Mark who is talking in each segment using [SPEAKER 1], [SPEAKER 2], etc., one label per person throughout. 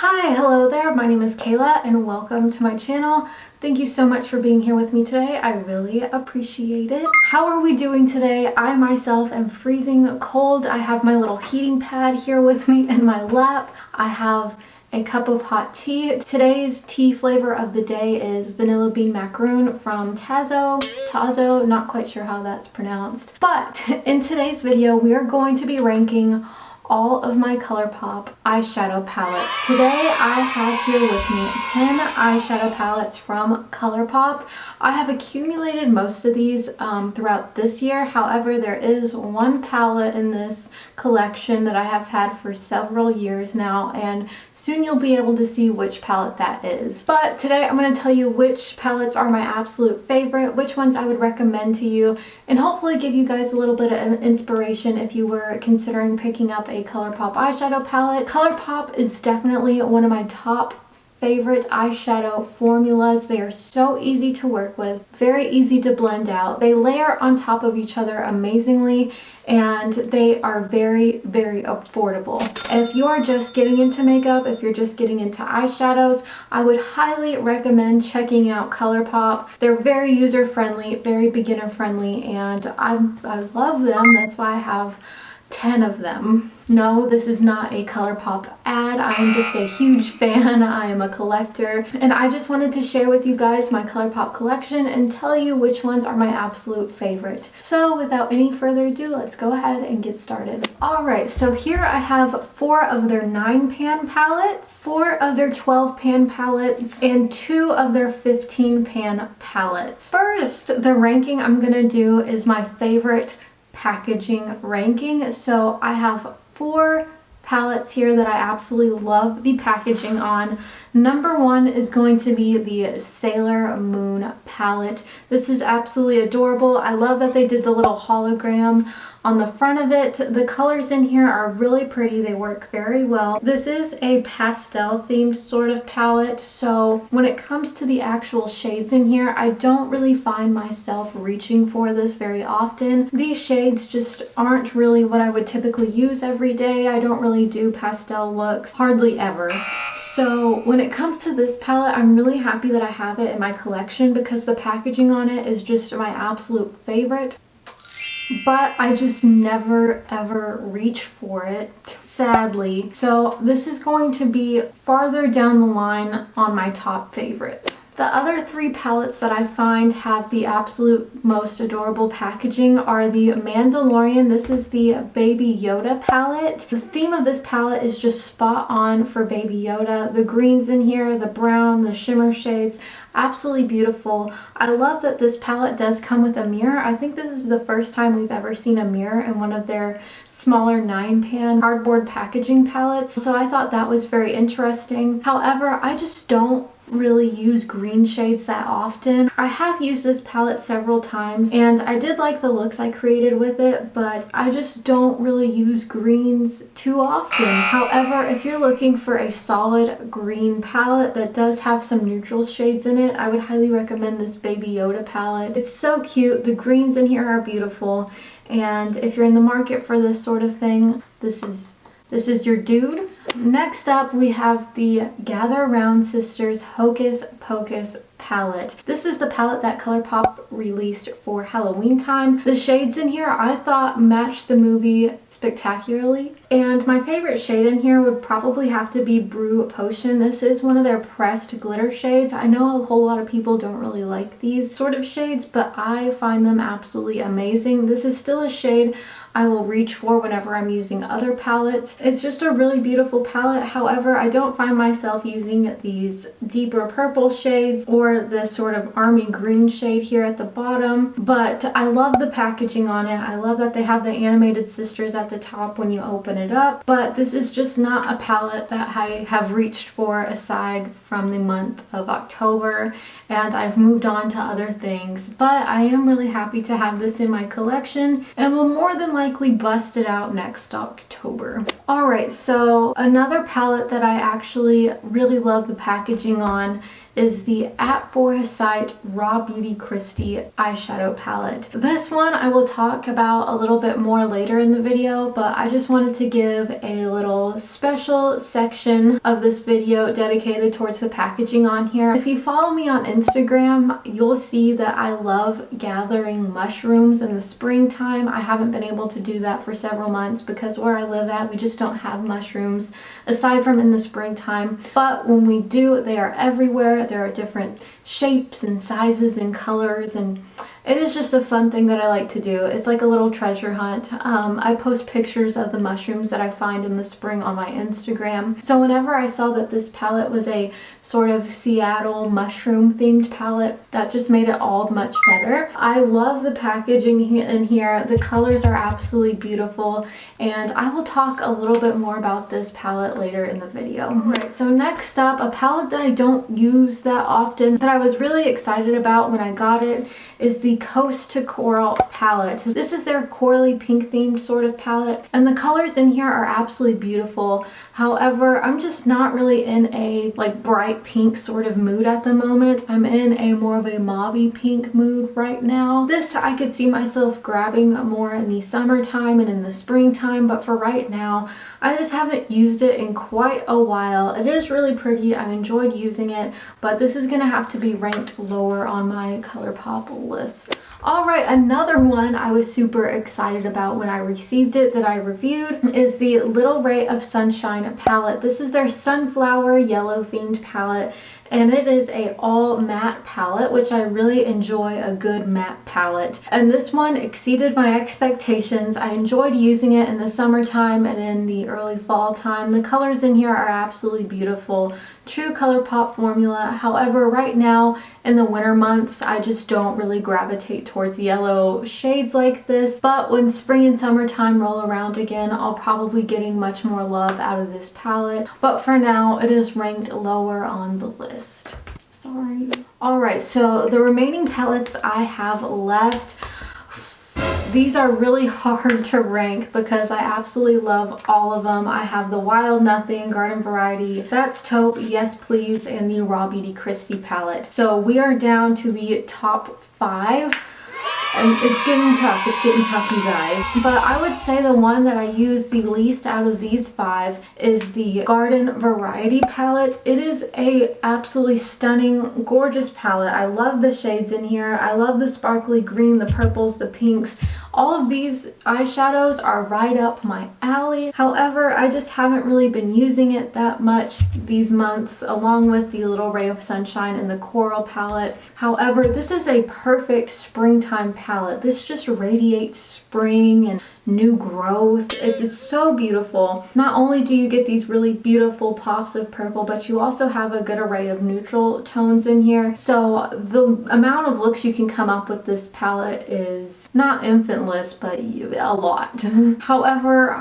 [SPEAKER 1] Hi, hello there, my name is Kayla and welcome to my channel. Thank you so much for being here with me today. I really appreciate it. How are we doing today? I myself am freezing cold. I have my little heating pad here with me in my lap. I have a cup of hot tea. Today's tea flavor of the day is vanilla bean macaroon from Tazo, not quite sure how that's pronounced. But in today's video, we are going to be ranking all of my ColourPop eyeshadow palettes. Today I have here with me 10 eyeshadow palettes from ColourPop. I have accumulated most of these throughout this year. However, there is one palette in this collection that I have had for several years now, and soon you'll be able to see which palette that is. But today I'm going to tell you which palettes are my absolute favorite, which ones I would recommend to you, and hopefully give you guys a little bit of inspiration if you were considering picking up a ColourPop eyeshadow palette. ColourPop is definitely one of my top favorite eyeshadow formulas. They are so easy to work with, very easy to blend out. They layer on top of each other amazingly, and they are very, very affordable. If you are just getting into makeup, if you're just getting into eyeshadows, I would highly recommend checking out ColourPop. They're very user-friendly, very beginner-friendly, and I love them. That's why I have 10 of them. No, this is not a ColourPop ad. I am just a huge fan. I am a collector, and I just wanted to share with you guys my ColourPop collection and tell you which ones are my absolute favorite. So without any further ado, let's go ahead and get started. Alright, so here I have 4 of their 9-pan palettes, 4 of their 12-pan palettes, and 2 of their 15-pan palettes. First, the ranking I'm gonna do is my favorite packaging ranking. So I have 4 palettes here that I absolutely love the packaging on. Number 1 is going to be the Sailor Moon palette. This is absolutely adorable. I love that they did the little hologram on the front of it. The colors in here are really pretty. They work very well. This is a pastel themed sort of palette, so when it comes to the actual shades in here, I don't really find myself reaching for this very often. These shades just aren't really what I would typically use every day. I don't really do pastel looks, hardly ever. So when it comes to this palette, I'm really happy that I have it in my collection because the packaging on it is just my absolute favorite. But I just never ever reach for it, sadly. So this is going to be farther down the line on my top favorites. The other 3 palettes that I find have the absolute most adorable packaging are the Mandalorian. This is the Baby Yoda palette. The theme of this palette is just spot on for Baby Yoda. The greens in here, the brown, the shimmer shades, absolutely beautiful. I love that this palette does come with a mirror. I think this is the first time we've ever seen a mirror in one of their smaller 9-pan cardboard packaging palettes. So I thought that was very interesting. However, I just don't really use green shades that often. I have used this palette several times and I did like the looks I created with it, but I just don't really use greens too often. However, if you're looking for a solid green palette that does have some neutral shades in it, I would highly recommend this Baby Yoda palette. It's so cute. The greens in here are beautiful, and if you're in the market for this sort of thing, this is your dude. Next up, we have the Gather Round Sisters Hocus Pocus palette. This is the palette that ColourPop released for Halloween time. The shades in here I thought matched the movie spectacularly, and my favorite shade in here would probably have to be Brew Potion. This is one of their pressed glitter shades. I know a whole lot of people don't really like these sort of shades, but I find them absolutely amazing. This is still a shade I will reach for whenever I'm using other palettes. It's just a really beautiful palette. However, I don't find myself using these deeper purple shades or the sort of army green shade here at the bottom, but I love the packaging on it. I love that they have the animated sisters at the top when you open it up, but this is just not a palette that I have reached for aside from the month of October, and I've moved on to other things. But I am really happy to have this in my collection and will more than likely bust it out next October. Alright, so another palette that I actually really love the packaging on is the At Foresight RawBeautyKristi eyeshadow palette. This one I will talk about a little bit more later in the video, but I just wanted to give a little special section of this video dedicated towards the packaging on here. If you follow me on Instagram, you'll see that I love gathering mushrooms in the springtime. I haven't been able to do that for several months because where I live at, we just don't have mushrooms aside from in the springtime. But when we do, they are everywhere. There are different shapes and sizes and colors, and it is just a fun thing that I like to do. It's like a little treasure hunt. I post pictures of the mushrooms that I find in the spring on my Instagram. So whenever I saw that this palette was a sort of Seattle mushroom themed palette, that just made it all much better. I love the packaging in here. The colors are absolutely beautiful, and I will talk a little bit more about this palette later in the video. Alright, so next up, a palette that I don't use that often that I was really excited about when I got it is the Coast to Coral palette. This is their corally pink themed sort of palette, and the colors in here are absolutely beautiful. However, I'm just not really in a like bright pink sort of mood at the moment. I'm in a more of a mauve pink mood right now. This I could see myself grabbing more in the summertime and in the springtime, but for right now, I just haven't used it in quite a while. It is really pretty. I enjoyed using it, but this is gonna have to be ranked lower on my ColourPop list. Alright, another one I was super excited about when I received it that I reviewed is the Little Ray of Sunshine palette. This is their sunflower yellow themed palette, and it is a all matte palette, which I really enjoy a good matte palette. And this one exceeded my expectations. I enjoyed using it in the summertime and in the early fall time. The colors in here are absolutely beautiful. True ColourPop formula. However, right now in the winter months, I just don't really gravitate towards yellow shades like this. But when spring and summertime roll around again, I'll probably be getting much more love out of this palette. But for now, it is ranked lower on the list. Sorry. Alright, so the remaining palettes I have left, these are really hard to rank because I absolutely love all of them. I have the Wild Nothing, Garden Variety, That's Taupe, Yes Please, and the RawBeautyKristi palette. So we are down to the top 5. And it's getting tough, you guys. But I would say the one that I use the least out of these 5 is the Garden Variety palette. It is a absolutely stunning, gorgeous palette. I love the shades in here. I love the sparkly green, the purples, the pinks. All of these eyeshadows are right up my alley. However, I just haven't really been using it that much these months, along with the Little Ray of Sunshine and the Coral palette. However, this is a perfect springtime palette. This just radiates spring and new growth. It is so beautiful. Not only do you get these really beautiful pops of purple, but you also have a good array of neutral tones in here. So the amount of looks you can come up with this palette is not infiniteless, but a lot. However,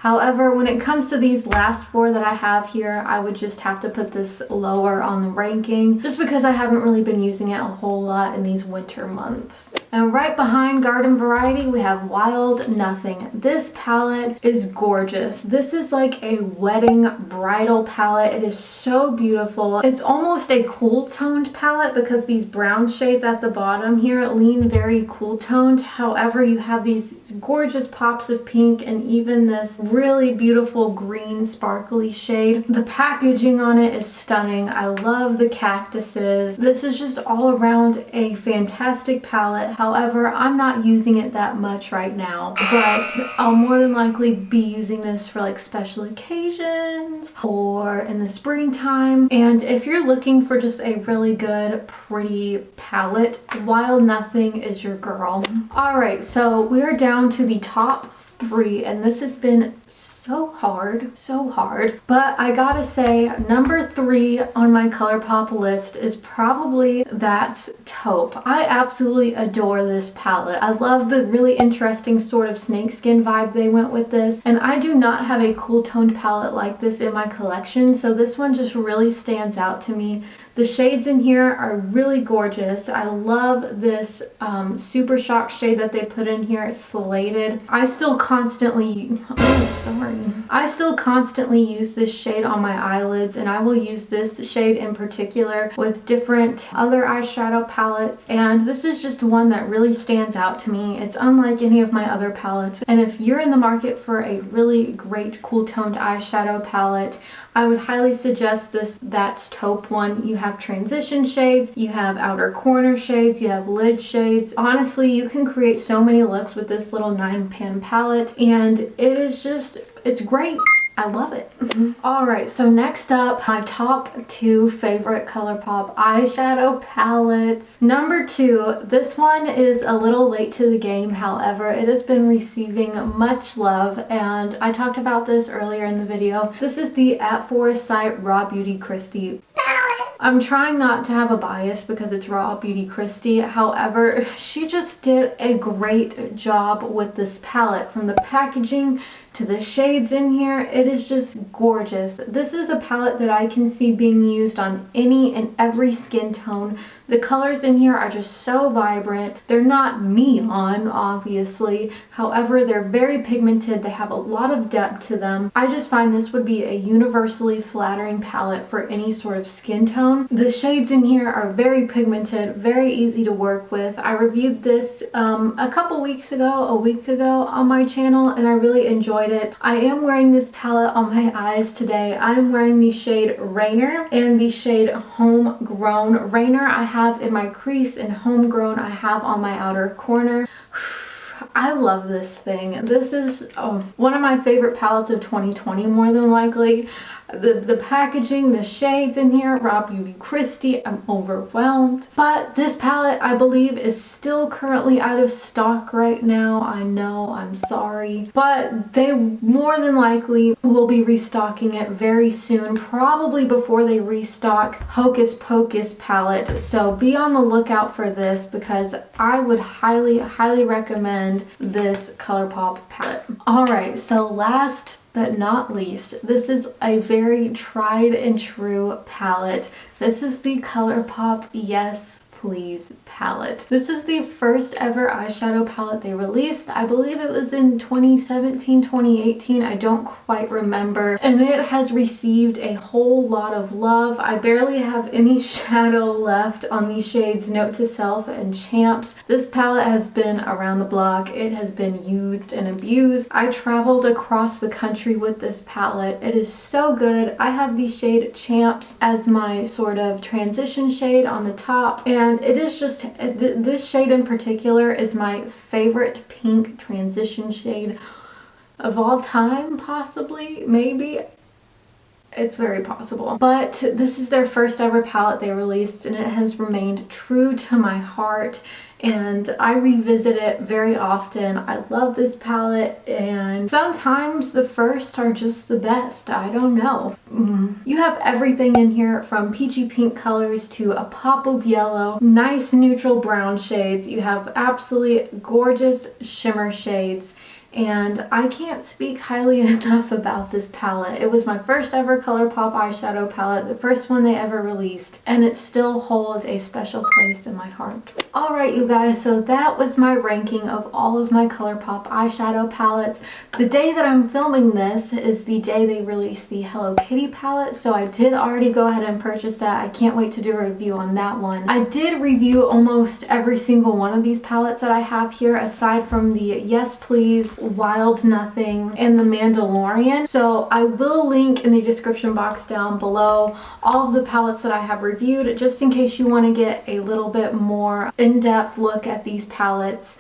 [SPEAKER 1] however, when it comes to these last 4 that I have here, I would just have to put this lower on the ranking just because I haven't really been using it a whole lot in these winter months. And right behind Garden Variety, we have Wild Nothing. This palette is gorgeous. This is like a wedding bridal palette. It is so beautiful. It's almost a cool toned palette because these brown shades at the bottom here lean very cool toned. However, you have these gorgeous pops of pink and even this really beautiful green sparkly shade. The packaging on it is stunning. I love the cactuses. This is just all around a fantastic palette. However, I'm not using it that much right now, but I'll more than likely be using this for like special occasions or in the springtime. And if you're looking for just a really good, pretty palette, Wild Nothing is your girl. Alright, so we're down to the top 3, and this has been so hard, but I gotta say number 3 on my ColourPop list is probably That's Taupe. I absolutely adore this palette. I love the really interesting sort of snakeskin vibe they went with this, and I do not have a cool toned palette like this in my collection, so this one just really stands out to me. The shades in here are really gorgeous. I love this Super Shock shade that they put in here. It's slated. I still constantly, oh sorry, I still constantly use this shade on my eyelids, and I will use this shade in particular with different other eyeshadow palettes, and this is just one that really stands out to me. It's unlike any of my other palettes, and if you're in the market for a really great cool toned eyeshadow palette, I would highly suggest this That's Taupe one. You have transition shades, you have outer corner shades, you have lid shades. Honestly, you can create so many looks with this little 9-pan palette, and it is just, it's great. I love it. Alright, so next up, my top 2 favorite ColourPop eyeshadow palettes. Number 2, this one is a little late to the game, however, it has been receiving much love, and I talked about this earlier in the video. This is the At Foresight RawBeautyKristi palette. I'm trying not to have a bias because it's RawBeautyKristi, however, she just did a great job with this palette. From the packaging to the shades in here, it is just gorgeous. This is a palette that I can see being used on any and every skin tone. The colors in here are just so vibrant. They're not neon, obviously. However, they're very pigmented. They have a lot of depth to them. I just find this would be a universally flattering palette for any sort of skin tone. The shades in here are very pigmented, very easy to work with. I reviewed this a couple weeks ago, a week ago on my channel, and I really enjoyed it. I am wearing this palette on my eyes today. I'm wearing the shade Rainer and the shade Homegrown. Rainer I have in my crease, and Homegrown I have on my outer corner. I love this thing. This is one of my favorite palettes of 2020, more than likely. The packaging, the shades in here, RawBeautyKristi, I'm overwhelmed. But this palette, I believe, is still currently out of stock right now. I know, I'm sorry. But they more than likely will be restocking it very soon, probably before they restock Hocus Pocus palette. So be on the lookout for this, because I would highly, highly recommend this ColourPop palette. Alright, so last but not least, this is a very tried and true palette. This is the ColourPop Yes Please palette. This is the first ever eyeshadow palette they released. I believe it was in 2017, 2018. I don't quite remember. And it has received a whole lot of love. I barely have any shadow left on these shades Note to Self and Champs. This palette has been around the block. It has been used and abused. I traveled across the country with this palette. It is so good. I have the shade Champs as my sort of transition shade on the top, and it is just, this shade in particular is my favorite pink transition shade of all time, possibly, maybe. It's very possible. But this is their first ever palette they released, and it has remained true to my heart, and I revisit it very often. I love this palette, and sometimes the first are just the best. I don't know. You have everything in here from peachy pink colors to a pop of yellow, nice neutral brown shades. You have absolutely gorgeous shimmer shades. And I can't speak highly enough about this palette. It was my first ever ColourPop eyeshadow palette, the first one they ever released, and it still holds a special place in my heart. Alright you guys, so that was my ranking of all of my ColourPop eyeshadow palettes. The day that I'm filming this is the day they released the Hello Kitty palette, so I did already go ahead and purchase that. I can't wait to do a review on that one. I did review almost every single one of these palettes that I have here, aside from the Yes Please, Wild Nothing, and the Mandalorian. So I will link in the description box down below all of the palettes that I have reviewed, just in case you want to get a little bit more in-depth look at these palettes.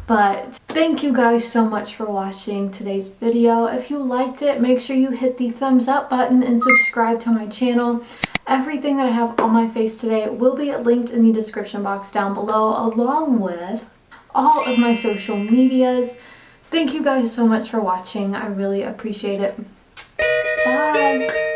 [SPEAKER 1] But thank you guys so much for watching today's video. If you liked it, make sure you hit the thumbs up button and subscribe to my channel. Everything that I have on my face today will be linked in the description box down below, along with all of my social medias. Thank you guys so much for watching. I really appreciate it. Bye!